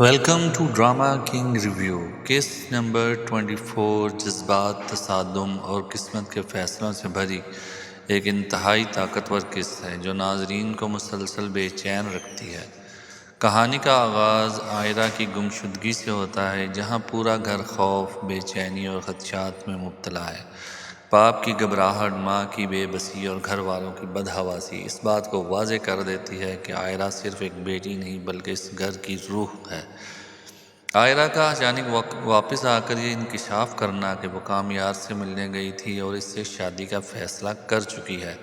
Welcome to drama king review. Case number 24 جذبات، تصادم اور قسمت کے فیصلوں سے بھری ایک انتہائی طاقتور قصہ ہے جو ناظرین کو مسلسل بے چین رکھتی ہے۔ کہانی کا آغاز عائرہ کی گمشدگی سے ہوتا ہے، جہاں پورا گھر خوف، بے چینی اور خدشات میں مبتلا ہے۔ باپ کی گھبراہٹ، ماں کی بے بسی اور گھر والوں کی بدحواسی اس بات کو واضح کر دیتی ہے کہ عائرہ صرف ایک بیٹی نہیں بلکہ اس گھر کی روح ہے۔ عائرہ کا اچانک واپس آ کر یہ انکشاف کرنا کہ وہ کامیار سے ملنے گئی تھی اور اس سے شادی کا فیصلہ کر چکی ہے،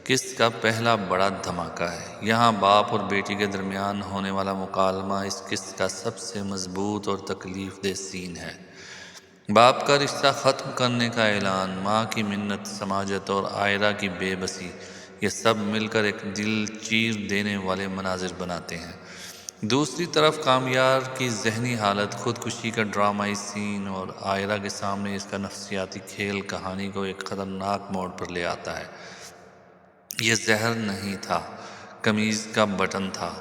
قسط کا پہلا بڑا دھماکہ ہے۔ یہاں باپ اور بیٹی کے درمیان ہونے والا مکالمہ اس قسط کا سب سے مضبوط اور تکلیف دہ سین ہے۔ باپ کا رشتہ ختم کرنے کا اعلان، ماں کی منت، سماجت اور عائرہ کی بے بسی، یہ سب مل کر ایک دل چیر دینے والے مناظر بناتے ہیں۔ دوسری طرف کامیار کی ذہنی حالت، خودکشی کا ڈرامائی سین اور عائرہ کے سامنے اس کا نفسیاتی کھیل کہانی کو ایک خطرناک موڑ پر لے آتا ہے۔ یہ زہر نہیں تھا، قمیض کا بٹن تھا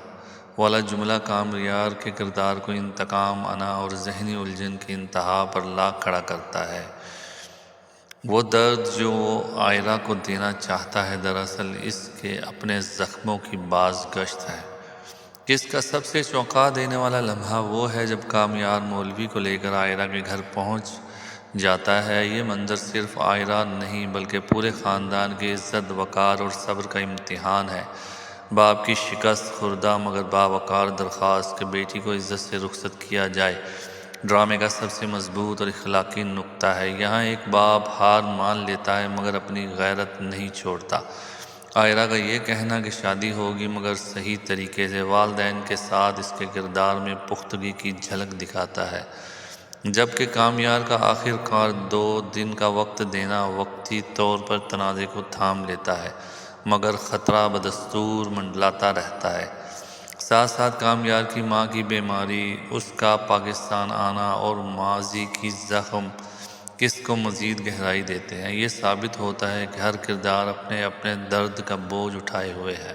والا جملہ کامیار کے کردار کو انتقام، انا اور ذہنی الجھن کی انتہا پر لا کھڑا کرتا ہے۔ وہ درد جو وہ عائرہ کو دینا چاہتا ہے دراصل اس کے اپنے زخموں کی باز گشت ہے۔ اس کا سب سے چونکا دینے والا لمحہ وہ ہے جب کامیار مولوی کو لے کر عائرہ کے گھر پہنچ جاتا ہے۔ یہ منظر صرف عائرہ نہیں بلکہ پورے خاندان کی عزت، وقار اور صبر کا امتحان ہے۔ باپ کی شکست خوردہ مگر باوقار درخواست کہ بیٹی کو عزت سے رخصت کیا جائے، ڈرامے کا سب سے مضبوط اور اخلاقی نقطہ ہے۔ یہاں ایک باپ ہار مان لیتا ہے مگر اپنی غیرت نہیں چھوڑتا۔ عائرہ کا یہ کہنا کہ شادی ہوگی مگر صحیح طریقے سے، والدین کے ساتھ، اس کے کردار میں پختگی کی جھلک دکھاتا ہے۔ جبکہ کامیار کا آخر کار 2 دن کا وقت دینا وقتی طور پر تنازع کو تھام لیتا ہے، مگر خطرہ بدستور منڈلاتا رہتا ہے۔ ساتھ ساتھ کامیار کی ماں کی بیماری، اس کا پاکستان آنا اور ماضی کی زخم قسط کو مزید گہرائی دیتے ہیں۔ یہ ثابت ہوتا ہے کہ ہر کردار اپنے اپنے درد کا بوجھ اٹھائے ہوئے ہے۔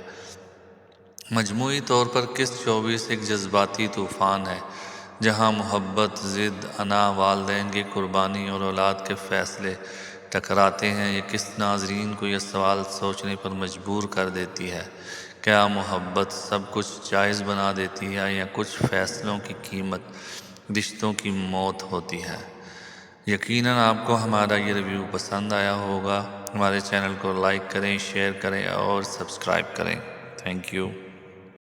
مجموعی طور پر قسط 24 ایک جذباتی طوفان ہے، جہاں محبت، ضد، انا، والدین کی قربانی اور اولاد کے فیصلے ٹکراتے ہیں۔ یہ قسط ناظرین کو یہ سوال سوچنے پر مجبور کر دیتی ہے، کیا محبت سب کچھ جائز بنا دیتی ہے یا کچھ فیصلوں کی قیمت رشتوں کی موت ہوتی ہے؟ یقیناً آپ کو ہمارا یہ ریویو پسند آیا ہوگا۔ ہمارے چینل کو لائک کریں، شیئر کریں اور سبسکرائب کریں۔ Thank you.